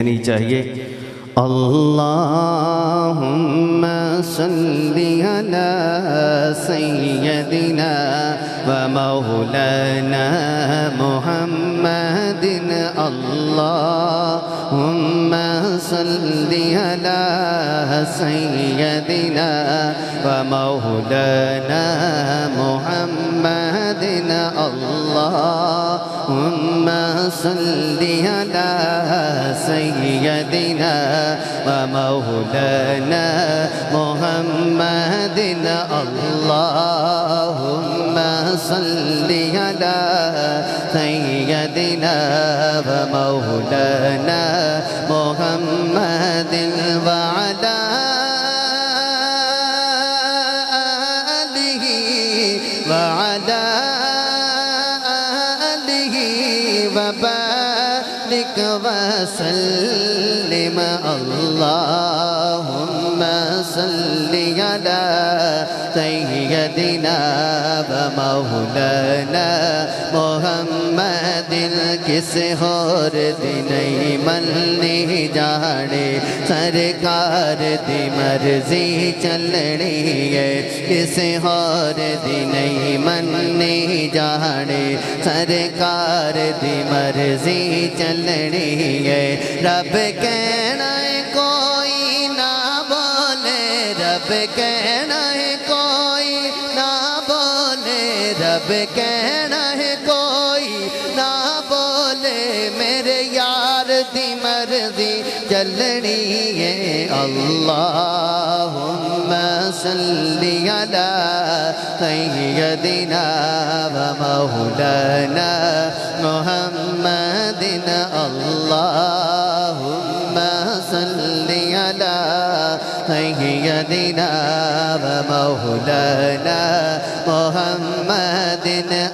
چاہیے اللہم صلی علی سیدنا و مولانا محمد اللہم صلی علی سیدنا و مولانا محمد اللہم صلی علی سیدنا و مولانا محمد اللہم صلی علی سیدنا و مولانا محمد وعلی آلہ وعلی آلہ وبارک وسلم اللہم صلی علی سیدنا و مولانا محمد کسی اور دن منی جانے سرکار دی مرضی چلنی ہے کسی اور دن منی جانے سرکار دی مرضی چلنی ہے رب کہنا ہے کوئی نہ بولے رب کہنا ہے کوئی نہ بولے رب کہنا ہے کوئی نہ بولے میرے یار دی مرضی چلنی ہے اللہم صلی علی سیدنا و مولانا محمد اللہم صلی علی سیدنا و مولانا محمد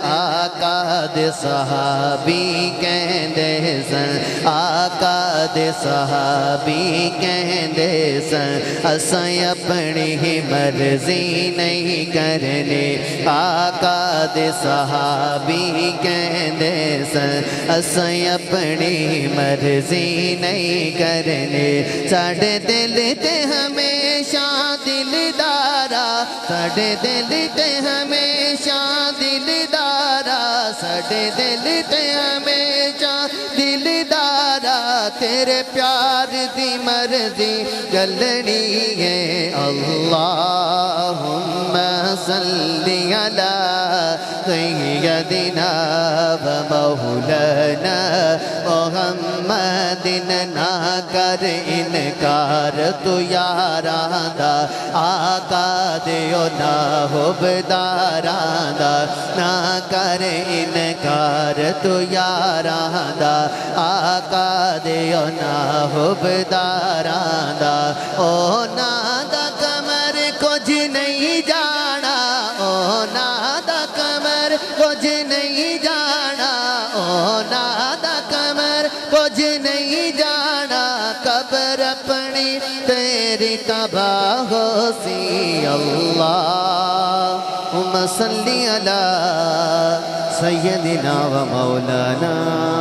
آقا دے صحابی کہندے سن آقا دے صحابی کہندے سن اساں اپنی ہی مرضی نہیں کرنے آقا دے صحابی کہندے سن اساں اپنی مرضی نہیں کرنے ساڑھے دل تے ہمیشہ دلدارا ساڑھے دل تے ہمیشہ دلدارا ساڑھے دل تے ہمیشہ دلدارا تیرے پیار دی مرضی چلنی ہے اللہم صلی علی سیدنا و مولانا محمد نہ کر انکار تو یاراں دا آقا دیو نہ حبداراں دا نہ کر انکار تو یاراں دا آقا دیو نہ حبداراں دا او نا دا کمر کچھ نہیں جانا او نا دا کمر کچھ نہیں جانا او نا دا کمر کچھ نہیں جانا قبر اپنی تیری تباہ ہو سی اللہم صلی علی سیدنا و مولانا